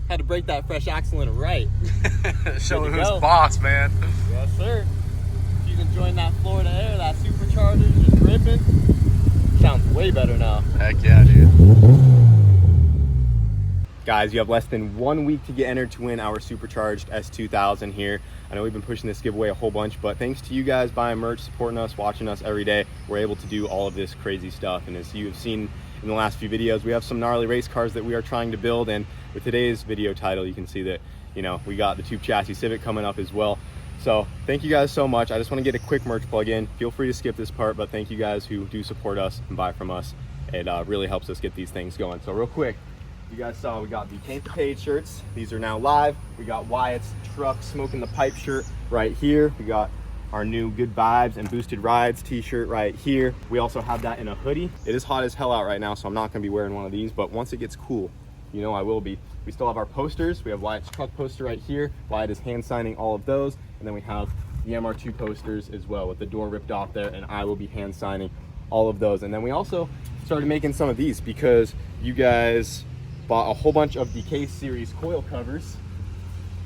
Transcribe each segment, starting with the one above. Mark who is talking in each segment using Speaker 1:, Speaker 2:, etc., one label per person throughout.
Speaker 1: Had to break that fresh axle in right.
Speaker 2: Show who's boss, man.
Speaker 1: Yes, sir. You can join that Florida air, that supercharger, just ripping. Sounds way better now.
Speaker 2: Heck yeah, dude.
Speaker 1: Guys, you have less than 1 week to get entered to win our supercharged S2000 here. I know we've been pushing this giveaway a whole bunch, but thanks to you guys buying merch, supporting us, watching us every day, we're able to do all of this crazy stuff. And as you have seen in the last few videos, we have some gnarly race cars that we are trying to build. And with today's video title, you can see that, you know, we got the tube chassis Civic coming up as well. So thank you guys so much. I just want to get a quick merch plug in. Feel free to skip this part, but thank you guys who do support us and buy from us. It really helps us get these things going. So real quick, you guys saw we got the Paint the Page shirts. These are now live. We got Wyatt's Truck Smoking the Pipe shirt right here. We got our new Good Vibes and Boosted Rides t-shirt right here. We also have that in a hoodie. It is hot as hell out right now, so I'm not gonna be wearing one of these, but once it gets cool, you know I will be. We still have our posters. We have Wyatt's truck poster right here. Wyatt is hand signing all of those. And then we have the MR2 posters as well with the door ripped off there, and I will be hand signing all of those. And then we also started making some of these because you guys bought a whole bunch of the K series coil covers,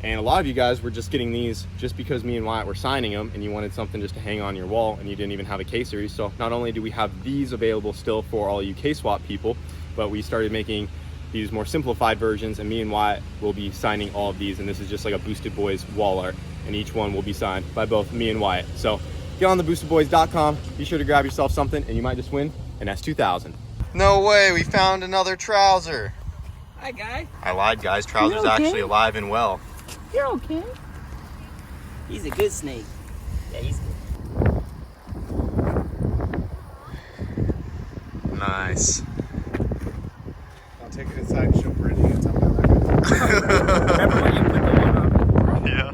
Speaker 1: and a lot of you guys were just getting these just because me and Wyatt were signing them, and you wanted something just to hang on your wall, and you didn't even have a K series. So not only do we have these available still for all you K-swap people, but we started making these more simplified versions, and me and Wyatt will be signing all of these. And this is just like a Boosted Boys wall art, and each one will be signed by both me and Wyatt. So get on the boostedboys.com, be sure to grab yourself something, and you might just win an S2000.
Speaker 2: No way, we found another trouser.
Speaker 3: Hi, guy.
Speaker 2: I lied, guys. Trouser's
Speaker 3: okay?
Speaker 2: actually alive and well.
Speaker 3: You're okay. He's a good snake. Yeah, he's good.
Speaker 2: Nice.
Speaker 4: I'll take it inside and show Brittany and tell me that.
Speaker 3: Remember when you put the one on?
Speaker 2: Yeah.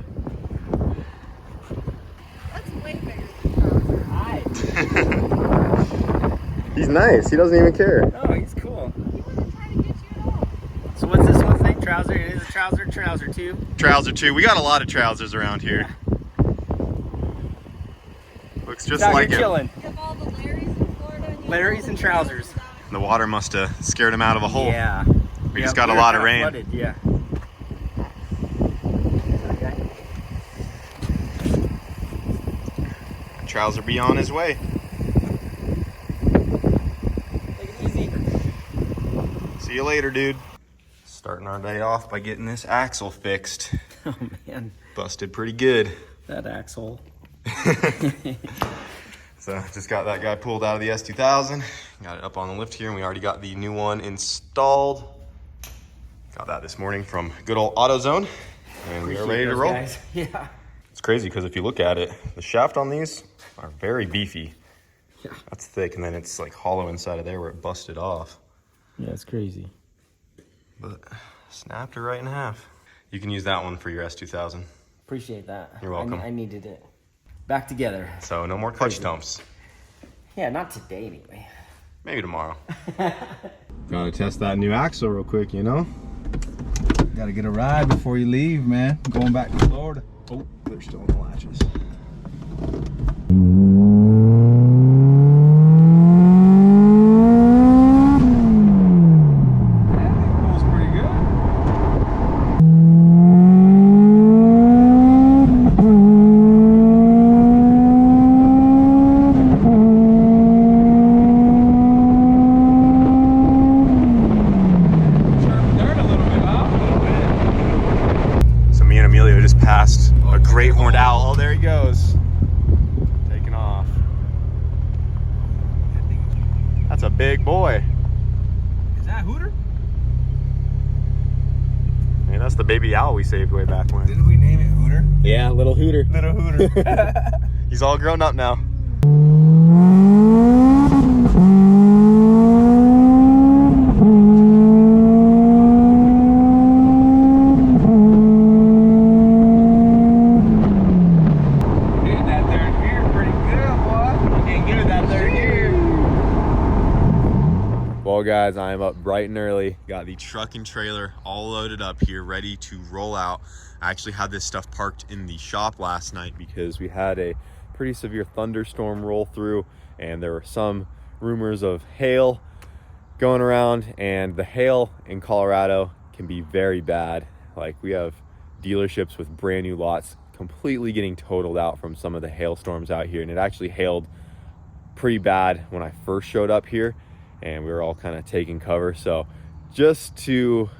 Speaker 5: That's way bigger than
Speaker 3: Hi.
Speaker 1: He's nice, he doesn't even care.
Speaker 3: Oh, he's cool.
Speaker 5: He wasn't trying to get you at all.
Speaker 3: So what's this one's name? Trouser? It is a trouser. Trouser 2.
Speaker 2: Trouser 2. We got a lot of trousers around here. Looks just like it.
Speaker 3: Chilling.
Speaker 5: You have all the Larrys in Florida. And you have
Speaker 3: Larrys
Speaker 5: all the
Speaker 3: and trousers.
Speaker 2: The water must have scared him out of a hole.
Speaker 3: Yeah.
Speaker 2: We just got a lot of rain.
Speaker 3: Flooded, yeah. Okay.
Speaker 2: Trouser be on his way.
Speaker 3: Take it easy.
Speaker 2: See you later, dude. Starting our day off by getting this axle fixed.
Speaker 3: Oh, man.
Speaker 2: Busted pretty good.
Speaker 3: That axle.
Speaker 2: So just got that guy pulled out of the S2000. Got it up on the lift here, and we already got the new one installed. Got that this morning from good old AutoZone, and we are ready to roll.
Speaker 3: Guys. Yeah.
Speaker 2: It's crazy because if you look at it, the shaft on these are very beefy.
Speaker 3: Yeah.
Speaker 2: That's thick, and then it's like hollow inside of there where it busted off.
Speaker 3: Yeah, it's crazy.
Speaker 2: But snapped her right in half. You can use that one for your S2000.
Speaker 3: Appreciate that.
Speaker 2: You're welcome.
Speaker 3: I needed it. Back together.
Speaker 2: So no more clutch dumps.
Speaker 3: Yeah, not today anyway.
Speaker 2: Maybe tomorrow.
Speaker 1: Gotta test that new axle real quick, you know?
Speaker 4: Gotta get a ride before you leave, man. Going back to Florida. Oh, they're still in the latches.
Speaker 2: Great horned owl. Oh, there he goes. Taking off. That's a big boy.
Speaker 4: Is that Hooter?
Speaker 2: Hey, that's the baby owl we saved way back when.
Speaker 4: Didn't we name it Hooter?
Speaker 1: Yeah, little Hooter.
Speaker 4: Little Hooter.
Speaker 2: He's all grown up now.
Speaker 1: guys, I am up bright and early.
Speaker 2: Got the truck and trailer all loaded up here, ready to roll out. I actually had this stuff parked in the shop last night
Speaker 1: because we had a pretty severe thunderstorm roll through, and there were some rumors of hail going around, and the hail in Colorado can be very bad. Like, we have dealerships with brand new lots completely getting totaled out from some of the hailstorms out here, and it actually hailed pretty bad when I first showed up here, and we were all kind of taking cover. So just to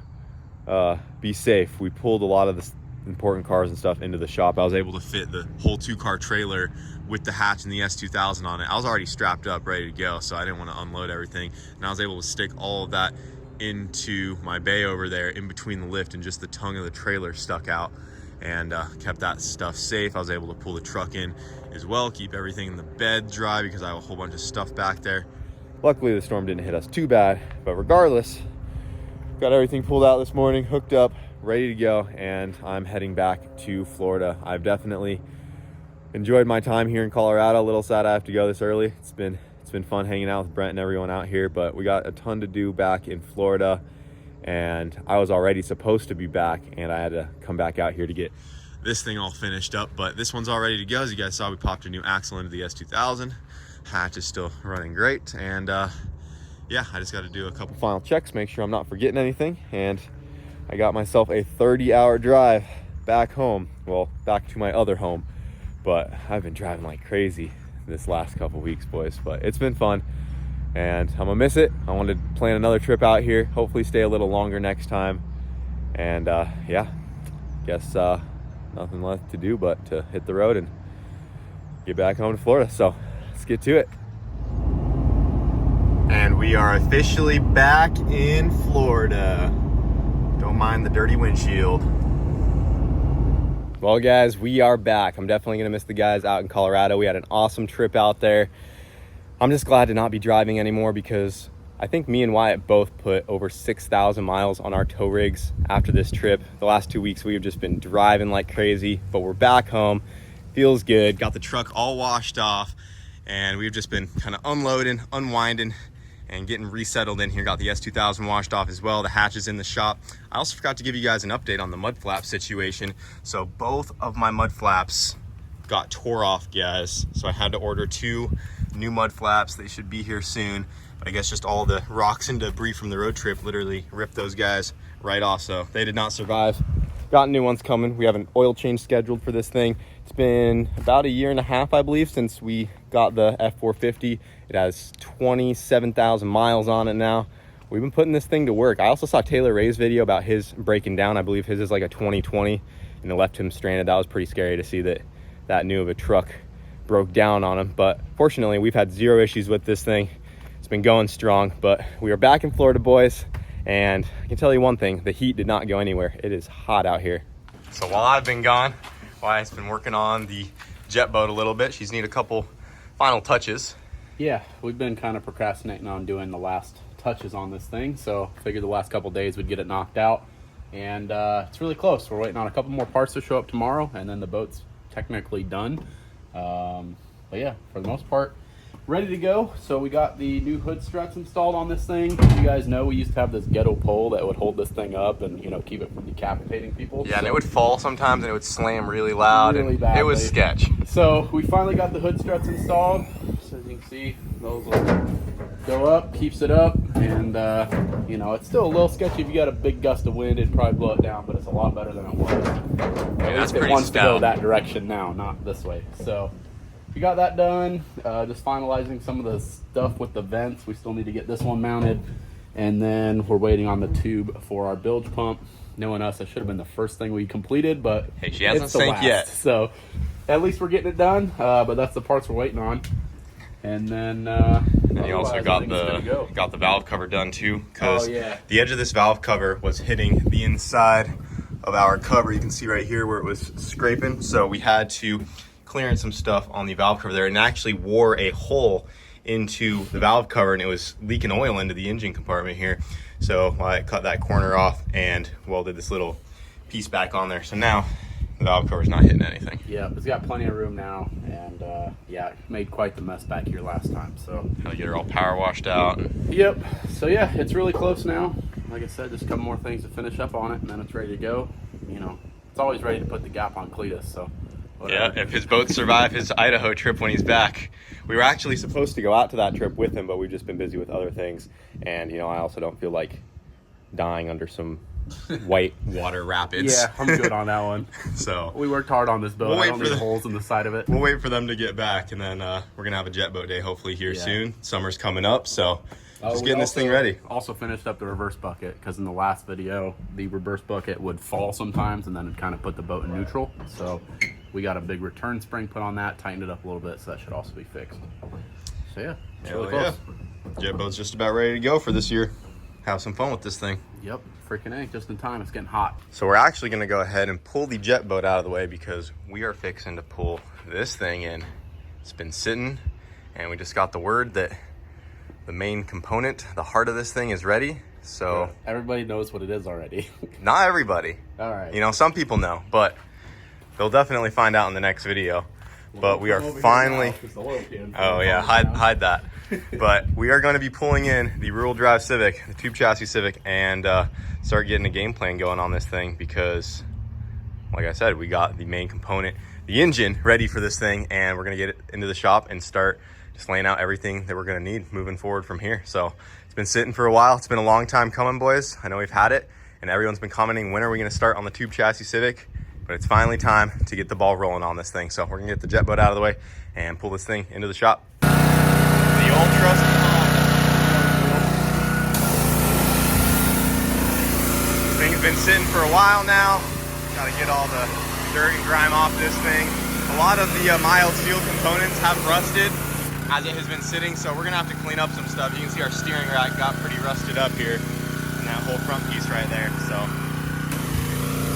Speaker 1: be safe, we pulled a lot of the important cars and stuff into the shop.
Speaker 2: I was able to fit the whole 2-car trailer with the hatch and the S2000 on it. I was already strapped up, ready to go, so I didn't want to unload everything. And I was able to stick all of that into my bay over there in between the lift, and just the tongue of the trailer stuck out, and kept that stuff safe. I was able to pull the truck in as well, keep everything in the bed dry because I have a whole bunch of stuff back there.
Speaker 1: Luckily, the storm didn't hit us too bad, but regardless, got everything pulled out this morning, hooked up, ready to go, and I'm heading back to Florida. I've definitely enjoyed my time here in Colorado. A little sad I have to go this early. It's been fun hanging out with Brent and everyone out here, but we got a ton to do back in Florida, and I was already supposed to be back, and I had to come back out here to get
Speaker 2: this thing all finished up. But this one's all ready to go. As you guys saw, we popped a new axle into the S2000. Hatch is still running great, and yeah, I just got to do a couple
Speaker 1: final checks, make sure I'm not forgetting anything, and I got myself a 30-hour drive back home. Well, back to my other home, but I've been driving like crazy this last couple weeks, boys, but it's been fun, and I'm gonna miss it. I wanted to plan another trip out here, hopefully stay a little longer next time, and yeah, guess nothing left to do but to hit the road and get back home to Florida. So let's get to it.
Speaker 2: And we are officially back in Florida. Don't mind the dirty windshield.
Speaker 1: Well, guys, we are back. I'm definitely gonna miss the guys out in Colorado. We had an awesome trip out there. I'm just glad to not be driving anymore, because I think me and Wyatt both put over 6,000 miles on our tow rigs after this trip. The last 2 weeks we have just been driving like crazy, but we're back home. Feels good.
Speaker 2: Got the truck all washed off, and we've just been kind of unloading, unwinding, and getting resettled in here. Got the S2000 washed off as well. The hatch is in the shop. I also forgot to give you guys an update on the mud flap situation. So both of my mud flaps got tore off, guys. So I had to order 2 new mud flaps. They should be here soon. But I guess just all the rocks and debris from the road trip literally ripped those guys right off. So they did not survive.
Speaker 1: Got new ones coming. We have an oil change scheduled for this thing. It's been about 1.5 years, I believe, since we got the F450. It has 27,000 miles on it now. We've been putting this thing to work. I also saw Taylor Ray's video about his breaking down. I believe his is like a 2020, and it left him stranded. That was pretty scary to see that new of a truck broke down on him. But fortunately, we've had 0 issues with this thing. It's been going strong. But we are back in Florida, boys, and I can tell you one thing: the heat did not go anywhere. It is hot out here.
Speaker 2: So while I've been gone, Wyatt's been working on the jet boat a little bit. She's need a couple final touches.
Speaker 6: Yeah, we've been kind of procrastinating on doing the last touches on this thing, so figured the last couple days we'd get it knocked out, and it's really close. We're waiting on a couple more parts to show up tomorrow, and then the boat's technically done. But yeah, for the most part, ready to go. So we got the new hood struts installed on this thing. You guys know we used to have this ghetto pole that would hold this thing up and, you know, keep it from decapitating people.
Speaker 2: Yeah, and it would fall sometimes, and it would slam really loud,
Speaker 6: Really
Speaker 2: and
Speaker 6: badly.
Speaker 2: it was sketch.
Speaker 6: So we finally got the hood struts installed. So as you can see, those will go up, keeps it up, and you know, it's still a little sketchy. If you got a big gust of wind, it'd probably blow it down, but it's a lot better than it was. At least it wants to go that direction now, not this way. So we got that done. Just finalizing some of the stuff with the vents. We still need to get this one mounted, and then we're waiting on the tube for our bilge pump. Knowing us, that should have been the first thing we completed, but
Speaker 2: hey, she hasn't
Speaker 6: it's the
Speaker 2: sank
Speaker 6: last.
Speaker 2: yet.
Speaker 6: So at least we're getting it done. But that's the parts we're waiting on. And then
Speaker 2: And you also got the valve cover done too, because the edge of this valve cover was hitting the inside of our cover. You can see right here where it was scraping. So we had to clearance some stuff on the valve cover there, and actually wore a hole into the valve cover, and it was leaking oil into the engine compartment here. So I cut that corner off and welded this little piece back on there. So now The valve cover's not hitting anything.
Speaker 6: Yeah, it's got plenty of room now, and yeah, it made quite the mess back here last time. So
Speaker 2: Gotta get her all power washed out.
Speaker 6: yep. So yeah, it's really close now. Like I said, just a couple more things to finish up on it, and then it's ready to go. You know, it's always ready to put the gap on Cletus. So whatever.
Speaker 2: Yeah, if his boat survive his Idaho trip when he's back.
Speaker 1: We were actually supposed to go out to that trip with him, but we've just been busy with other things. And, you know, I also don't feel like dying under some white
Speaker 2: Water rapids.
Speaker 6: Yeah, I'm good on that one.
Speaker 2: So
Speaker 6: We worked hard on this boat.
Speaker 2: We'll
Speaker 6: I
Speaker 2: wait
Speaker 6: don't
Speaker 2: for
Speaker 6: need
Speaker 2: the-
Speaker 6: holes in the side of it.
Speaker 2: we'll wait for them to get back, and then we're gonna have a jet boat day hopefully here
Speaker 6: Yeah.
Speaker 2: soon. Summer's coming up, so just
Speaker 6: We
Speaker 2: getting this thing ready.
Speaker 6: Also finished up the reverse bucket, because in the last video, the reverse bucket would fall sometimes, and then it kind of put the boat in neutral. So we got a big return spring put on that, tightened it up a little bit, so that should also be fixed. So yeah, it's
Speaker 2: Hell
Speaker 6: really
Speaker 2: yeah.
Speaker 6: close.
Speaker 2: Jet boat's just about ready to go for this year. Have some fun with this thing.
Speaker 6: Yep, freaking A, just in time. It's getting hot.
Speaker 2: So we're actually gonna go ahead and pull the jet boat out of the way because we are fixing to pull this thing in. It's been sitting, and we just got the word that the main component, the heart of this thing, is ready. So
Speaker 6: Everybody knows what it is already.
Speaker 2: not everybody,
Speaker 6: All right.
Speaker 2: you know, some people know, but they'll definitely find out in the next video. But we are finally, oh yeah, hide that. But we are going to be pulling in the rear-wheel drive Civic, the tube chassis Civic, and start getting a game plan going on this thing because, like I said, we got the main component, the engine, ready for this thing, and we're going to get it into the shop and start just laying out everything that we're going to need moving forward from here. So it's been sitting for a while. It's been a long time coming, boys. I know we've had it, and everyone's been commenting, when are we going to start on the tube chassis Civic? But it's finally time to get the ball rolling on this thing. So we're gonna get the jet boat out of the way and pull this thing into the shop. The old trusty Honda. Thing's been sitting for a while now. Gotta get all the dirt and grime off this thing. A lot of the mild steel components have rusted as it has been sitting, so we're gonna have to clean up some stuff. You can see our steering rack got pretty rusted up here, and that whole front piece right there. So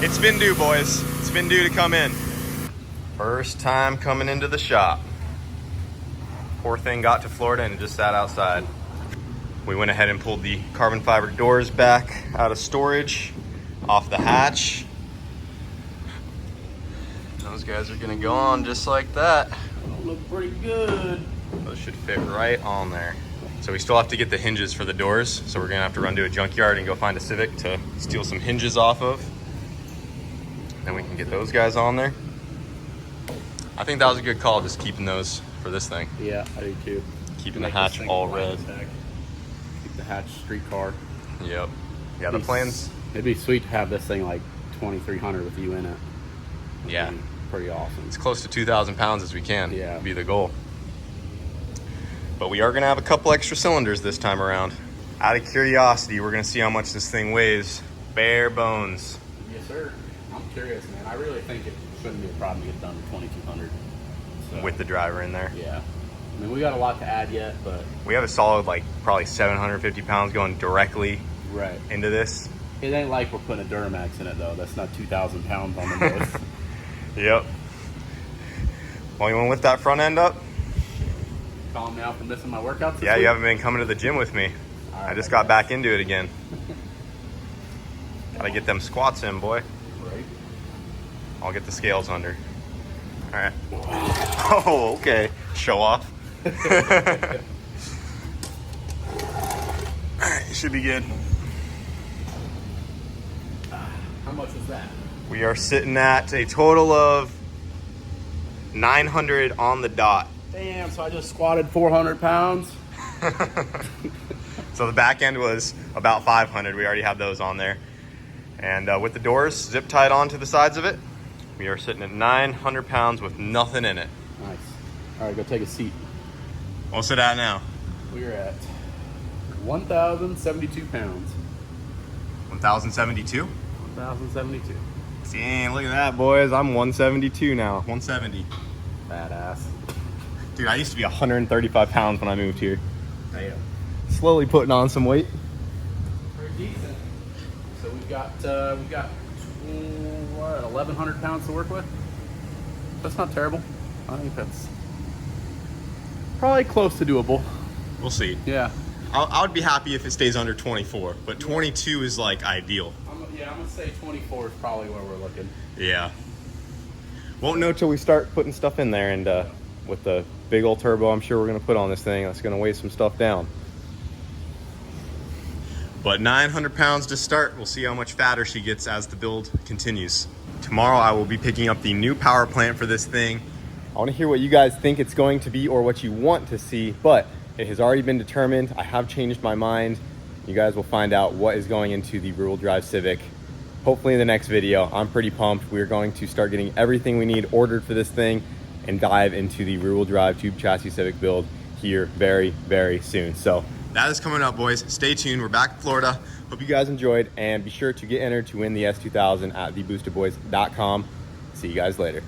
Speaker 2: it's been due, boys. It's been due to come in. First time coming into the shop. Poor thing got to Florida and just sat outside. We went ahead and pulled the carbon fiber doors back out of storage, off the hatch. Those guys are gonna go on just like that.
Speaker 6: Look pretty good.
Speaker 2: Those should fit right on there. So we still have to get the hinges for the doors. So we're gonna have to run to a junkyard and go find a Civic to steal some hinges off of. Then we can get those guys on there. I think that was a good call, just keeping those for this thing.
Speaker 6: Yeah, I do too.
Speaker 2: Keeping the
Speaker 6: Make
Speaker 2: hatch
Speaker 6: this thing
Speaker 2: all
Speaker 6: a
Speaker 2: red.
Speaker 6: attack. Keep the hatch street car.
Speaker 2: Yep. Yeah, the plans.
Speaker 6: It'd be sweet to have this thing like 2,300 with you in it.
Speaker 2: Yeah.
Speaker 6: It'd be pretty awesome.
Speaker 2: As close to 2,000 pounds as we can.
Speaker 6: Yeah.
Speaker 2: Be the goal. But we are gonna have a couple extra cylinders this time around. Out of curiosity, we're gonna see how much this thing weighs. Bare bones.
Speaker 6: Yes, sir. I'm curious, man. I really think it shouldn't be a problem to get done to 2,200. So,
Speaker 2: With the driver in there.
Speaker 6: yeah. I mean, we got a lot to add yet, but
Speaker 2: We have a solid, like, probably 750 pounds going directly
Speaker 6: right.
Speaker 2: into this.
Speaker 6: It ain't like we're putting a Duramax in it, though. That's not 2,000 pounds on the nose.
Speaker 2: Yep. Well, you want to lift that front end up?
Speaker 6: Calling me out for missing my workouts this
Speaker 2: Yeah, you
Speaker 6: week?
Speaker 2: haven't been coming to the gym with me.
Speaker 6: All
Speaker 2: I
Speaker 6: right,
Speaker 2: just got back into it again. Gotta get them squats in, boy.
Speaker 6: Right.
Speaker 2: I'll get the scales under. All right. Oh, okay. Show off. All right, you should be good.
Speaker 6: How much is that?
Speaker 2: We are sitting at a total of 900 on the dot.
Speaker 6: Damn, so I just squatted 400 pounds.
Speaker 2: So the back end was about 500. We already have those on there. And with the doors zip tied onto the sides of it, we are sitting at 900 pounds with nothing in it.
Speaker 6: Nice. All right, go take a seat.
Speaker 2: What's it at now?
Speaker 6: We're at 1,072 pounds.
Speaker 2: 1,072?
Speaker 6: 1,072.
Speaker 2: Dang, look at that, boys. I'm 172 now. 170.
Speaker 6: Badass.
Speaker 2: Dude, I used to be 135 pounds when I moved here.
Speaker 6: Damn.
Speaker 2: Slowly putting on some weight.
Speaker 6: Pretty decent. So we've got 1,100 pounds to work with. That's not terrible. I think that's probably close to doable.
Speaker 2: We'll see.
Speaker 6: Yeah.
Speaker 2: I would be happy if it stays under 24, but 22 is like ideal.
Speaker 6: I'm gonna say 24 is probably where we're looking.
Speaker 2: Yeah.
Speaker 1: Won't know till we start putting stuff in there, and with the big old turbo I'm sure we're gonna put on this thing, that's gonna weigh some stuff down.
Speaker 2: But 900 pounds to start. We'll see how much fatter she gets as the build continues. Tomorrow I will be picking up the new power plant for this thing.
Speaker 1: I want to hear what you guys think it's going to be or what you want to see, but it has already been determined. I have changed my mind. You guys will find out what is going into the rear-wheel drive Civic hopefully in the next video. I'm pretty pumped. We're going to start getting everything we need ordered for this thing and dive into the rear-wheel drive tube chassis Civic build here very, very soon. So
Speaker 2: that is coming up, boys. Stay tuned. We're back in Florida.
Speaker 1: hope you guys enjoyed, and be sure to get entered to win the S2000 at theboostedboys.com. See you guys later.